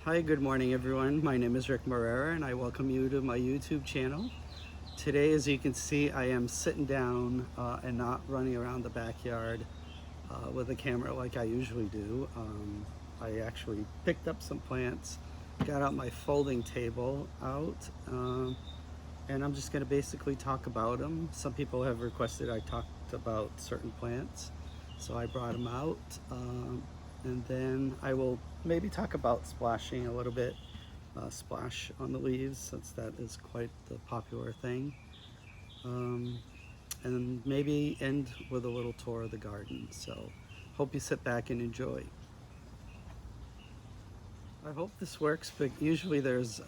Hi, good morning everyone. My name is Rick Morera and I welcome you to my YouTube channel. Today, as you can see, I am sitting down and not running around the backyard with a camera like I usually do. I actually picked up some plants, got out my folding table out, and I'm just going to basically talk about them. Some people have requested I talked about certain plants, so I brought them out. And then I will maybe talk about splashing a little bit, splash on the leaves, since that is quite the popular thing. And maybe end with a little tour of the garden. So hope you sit back and enjoy. I hope this works, but usually there's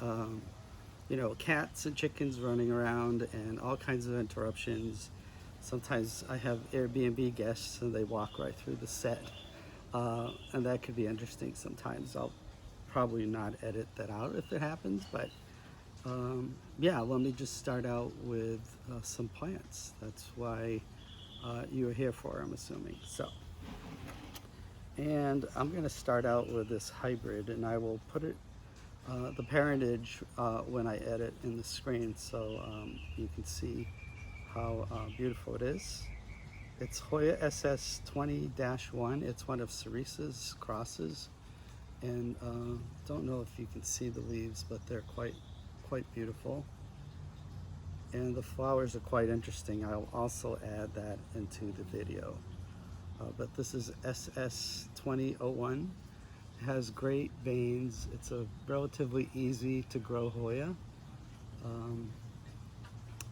cats and chickens running around and all kinds of interruptions. Sometimes I have Airbnb guests and they walk right through the set. And that could be interesting sometimes. I'll probably not edit that out if it happens, but yeah, let me just start out with some plants. That's why you're here for, I'm assuming. And I'm going to start out with this hybrid, and I will put it the parentage when I edit in the screen, so you can see how beautiful it is. It's Hoya SS20-1. It's one of Cerise's crosses, and don't know if you can see the leaves, but they're quite beautiful. And the flowers are quite interesting. I'll also add that into the video. But this is SS20-01. It has great veins. It's a relatively easy to grow Hoya.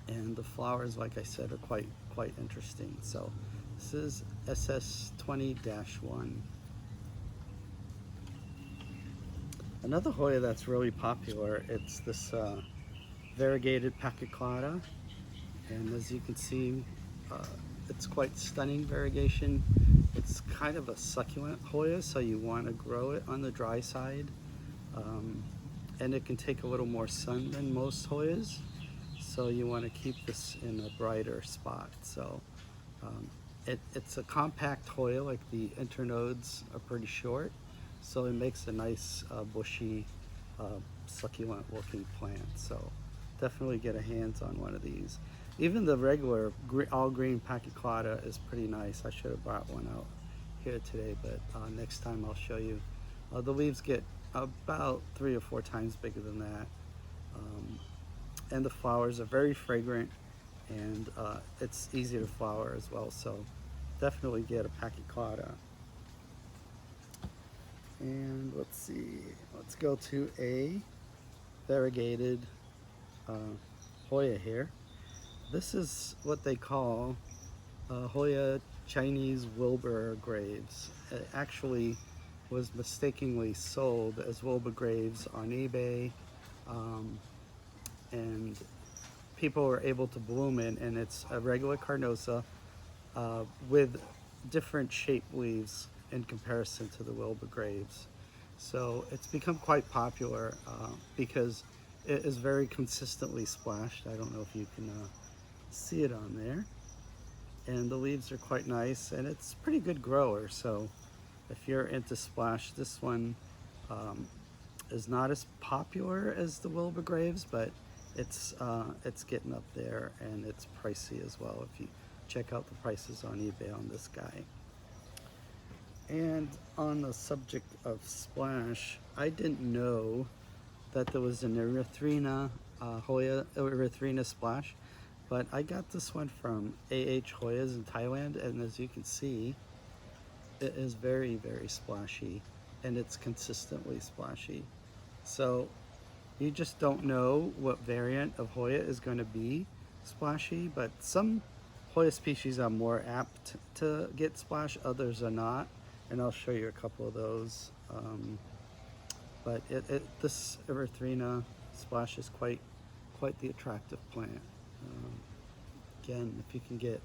And the flowers, like I said, are quite interesting. So this is SS20-1. Another Hoya that's really popular, it's this variegated pachyclata, and as you can see, it's quite stunning variegation. It's kind of a succulent Hoya, so you want to grow it on the dry side, and it can take a little more sun than most Hoyas, so you want to keep this in a brighter spot. So it's a compact Hoya, like the internodes are pretty short, so it makes a nice bushy succulent looking plant. So definitely get a hands on one of these. Even the regular all green pachyclata is pretty nice. I should have brought one out here today, but next time I'll show you. The leaves get about 3 or 4 times bigger than that, and the flowers are very fragrant, and it's easy to flower as well, so definitely get a pachyclata. And let's see, let's go to a variegated Hoya here. This is what they call Hoya Chinese Wilbur graves. It actually was mistakenly sold as Wilbur graves on eBay, and people were able to bloom it, and it's a regular carnosa with different shaped leaves in comparison to the Wilbur graves. So it's become quite popular because it is very consistently splashed. I don't know if you can see it on there. And the leaves are quite nice, and it's a pretty good grower. So if you're into splash, this one is not as popular as the Wilbur graves, but it's getting up there, and it's pricey as well if you check out the prices on eBay on this guy. And on the subject of splash, I didn't know that there was an Erythrina, Hoya Erythrina splash, but I got this one from Hoyas in Thailand, and as you can see, it is very splashy, and it's consistently splashy. So you just don't know what variant of Hoya is going to be splashy, but some Hoya species are more apt to get splash, others are not, and I'll show you a couple of those. But this Erythrina splash is quite the attractive plant. Again, if you can get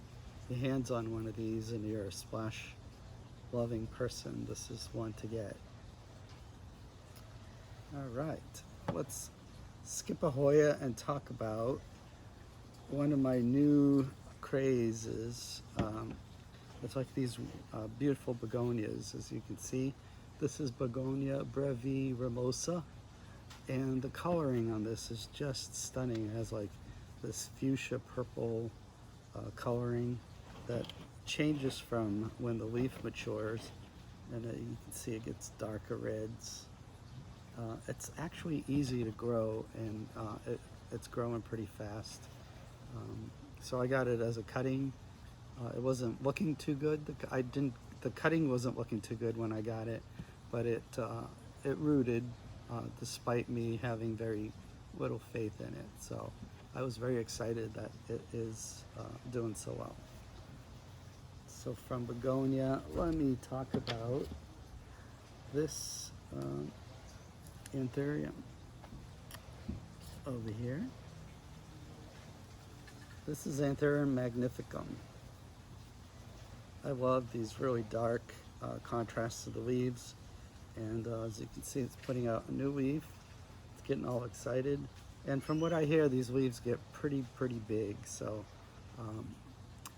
your hands on one of these and you're a splash loving person, this is one to get. All right, let's skip a Hoya and talk about one of my new crazes. It's like these beautiful begonias, as you can see. This is Begonia brevi ramosa, and the coloring on this is just stunning. It has like this fuchsia purple coloring that changes from when the leaf matures, and you can see it gets darker reds. It's actually easy to grow, and it's growing pretty fast. So I got it as a cutting. It wasn't looking too good. The cutting wasn't looking too good when I got it, but it rooted despite me having very little faith in it. So I was very excited that it is doing so well. So from Begonia, let me talk about this Anthurium over here. This is Anthurium magnificum. I love these really dark contrasts to the leaves, and as you can see, it's putting out a new leaf. It's getting all excited, and from what I hear, these leaves get pretty big, so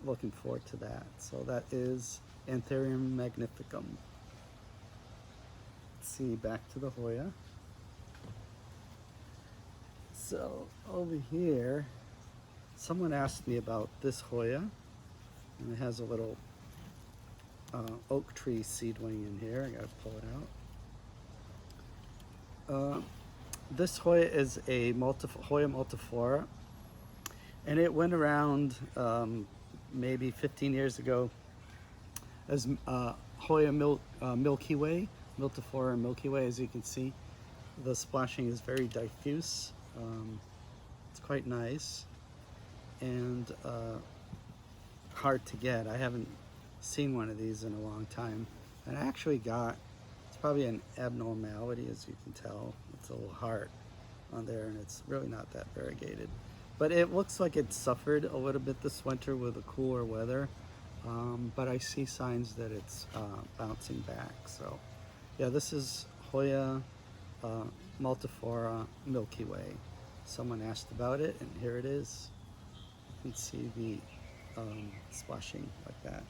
looking forward to that. So that is Anthurium magnificum. Let's see, back to the Hoya. So over here, someone asked me about this Hoya, and it has a little oak tree seedling in here. I gotta pull it out. This Hoya is a Hoya multiflora, and it went around maybe 15 years ago as Hoya Milky Way, multiflora Milky Way. As you can see, the splashing is very diffuse. It's quite nice and hard to get. I haven't seen one of these in a long time, and I actually got, it's probably an abnormality, as you can tell. It's a little heart on there, and it's really not that variegated, but it looks like it suffered a little bit this winter with the cooler weather, but I see signs that it's bouncing back. So yeah, this is Hoya multiflora Milky Way. Someone asked about it, and here it is. You can see the splashing like that.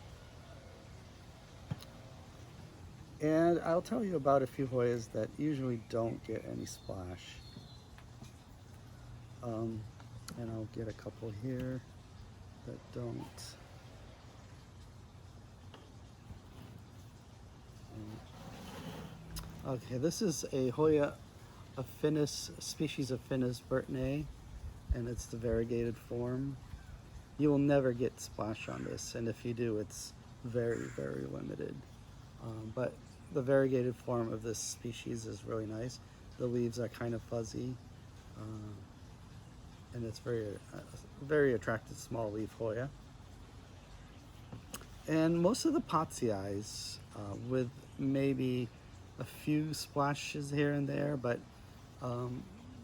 And I'll tell you about a few Hoyas that usually don't get any splash. And I'll get a couple here that don't. Okay, this is a Hoya affinis, species affinis Burtnay, and it's the variegated form. You will never get splash on this, and if you do, it's very limited. But the variegated form of this species is really nice. The leaves are kind of fuzzy, and it's very attractive small leaf Hoya. And most of the Potsii, with maybe a few splashes here and there, but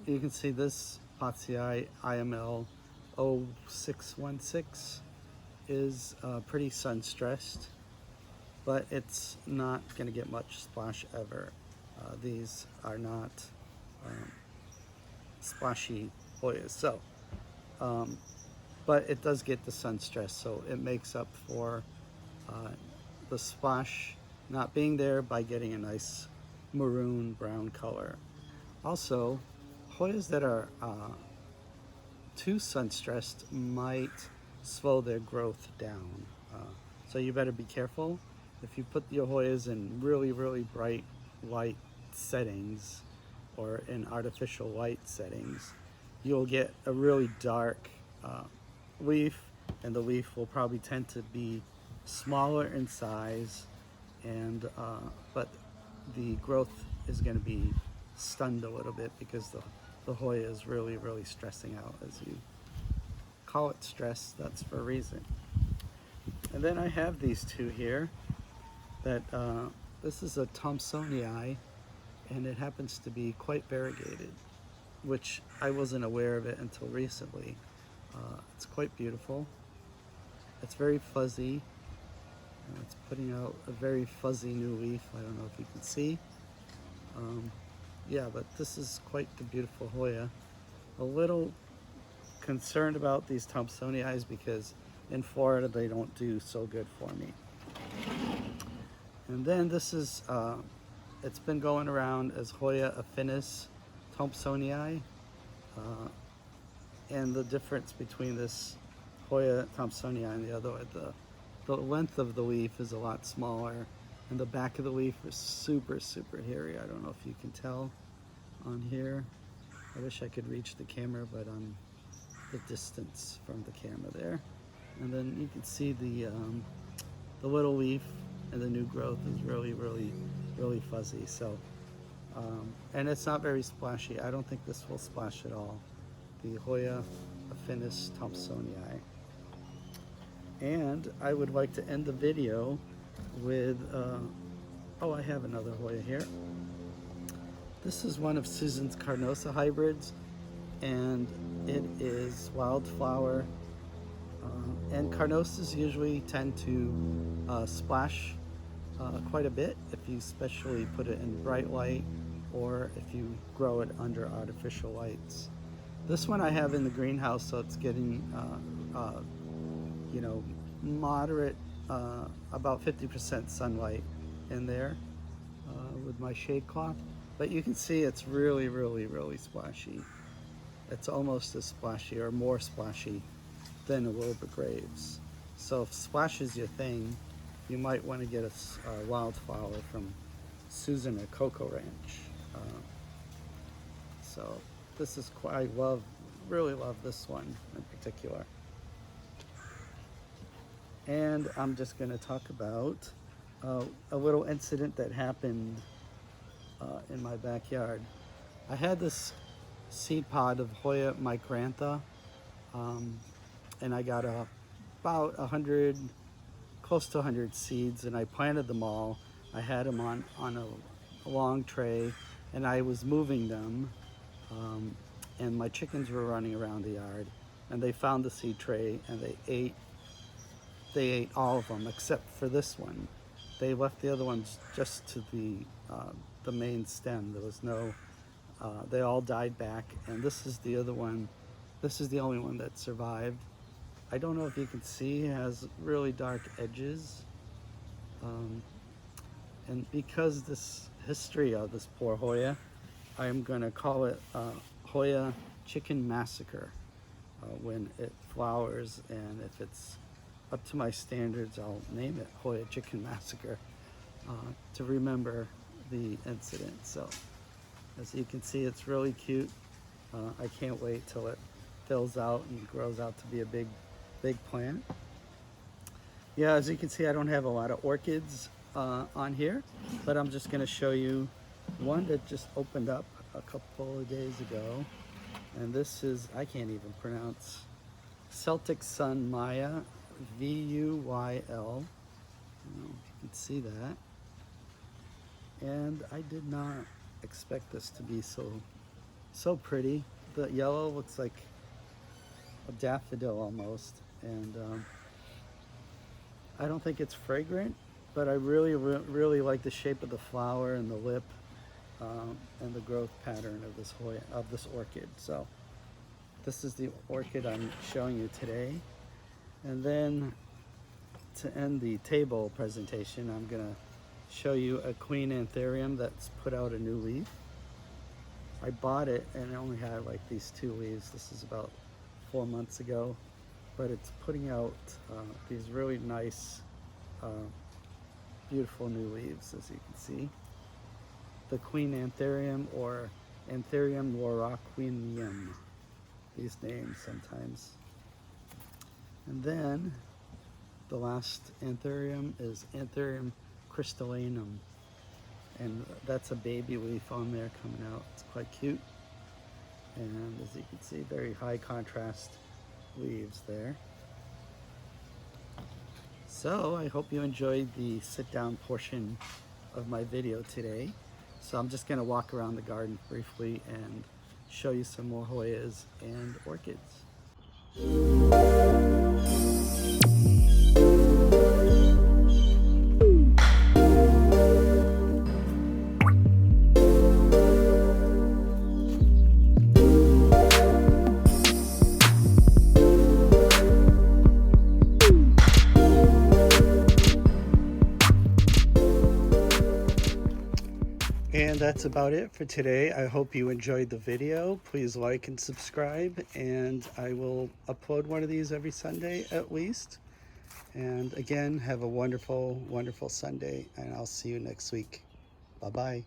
you can see this Potsii IML 0616 is pretty sun stressed, but it's not going to get much splash ever. These are not splashy Hoyas, so but it does get the sun stress, so it makes up for the splash not being there by getting a nice maroon brown color. Also, Hoyas that are too sun stressed might slow their growth down, so you better be careful. If you put your Hoyas in really bright light settings or in artificial light settings, you'll get a really dark leaf, and the leaf will probably tend to be smaller in size, and but the growth is going to be stunned a little bit because the Hoya is really stressing out. As you call it stress, that's for a reason. And then I have these two here that this is a Thomsonii, and it happens to be quite variegated, which I wasn't aware of it until recently. It's quite beautiful. It's very fuzzy. It's putting out a very fuzzy new leaf. I don't know if you can see. Yeah, but this is quite the beautiful Hoya. A little concerned about these Thomsonii because in Florida they don't do so good for me. And then this is It's been going around as Hoya affinis thompsonii. And the difference between this Hoya thompsonii and the other, the length of the leaf is a lot smaller, and the back of the leaf is super, super hairy. I don't know if you can tell on here. I wish I could reach the camera, but I'm the distance from the camera there. And then you can see the little leaf and the new growth is really, really, really fuzzy. So, and it's not very splashy. I don't think this will splash at all. The Hoya affinis thompsonii. And I would like to end the video with, oh, I have another Hoya here. This is one of Susan's carnosa hybrids, and it is wildflower. And carnosas usually tend to splash quite a bit if you especially put it in bright light or if you grow it under artificial lights. This one I have in the greenhouse, so it's getting you know, moderate, about 50% sunlight in there with my shade cloth. But you can see it's really, really, really splashy. It's almost as splashy or more splashy than a Wilbur Graves. So if splash is your thing, you might want to get a wildflower from Susan or Coco Ranch. So this is quite, I really love this one in particular. And I'm just going to talk about a little incident that happened in my backyard. I had this seed pod of Hoya micrantha, and I got about 100, close to 100 seeds, and I planted them all. I had them on a long tray, and I was moving them, and my chickens were running around the yard, and they found the seed tray, and they ate all of them except for this one. They left the other ones just to the main stem. There was no, they all died back, and this is the other one. This is the only one that survived. I don't know if you can see, it has really dark edges. And because this history of this poor Hoya, I'm gonna call it Hoya Chicken Massacre when it flowers, and if it's up to my standards, I'll name it Hoya Chicken Massacre to remember the incident. So as you can see, it's really cute. I can't wait till it fills out and grows out to be a big plant. Yeah, as you can see, I don't have a lot of orchids on here, but I'm just going to show you one that just opened up a couple of days ago, and this is, I can't even pronounce, Celtic Sun Maya, V-U-Y-L. You can see that. And I did not expect this to be so pretty. The yellow looks like a daffodil almost, and I don't think it's fragrant, but I really like the shape of the flower and the lip and the growth pattern of this Hoya, of this orchid. So this is the orchid I'm showing you today. And then to end the table presentation, I'm gonna show you a queen Anthurium that's put out a new leaf. I bought it and it only had like these 2 leaves. This is about 4 months ago, but it's putting out these really nice, beautiful new leaves, as you can see. The queen Anthurium, or Anthurium loroquinium, these names sometimes. And then the last Anthurium is Anthurium crystallinum, and that's a baby leaf on there coming out. It's quite cute, and as you can see, very high contrast leaves there. So I hope you enjoyed the sit down portion of my video today. So I'm just going to walk around the garden briefly and show you some more Hoyas and orchids. And that's about it for today. I hope you enjoyed the video. Please like and subscribe, and I will upload one of these every Sunday at least. And again, have a wonderful, wonderful Sunday, and I'll see you next week. Bye-bye.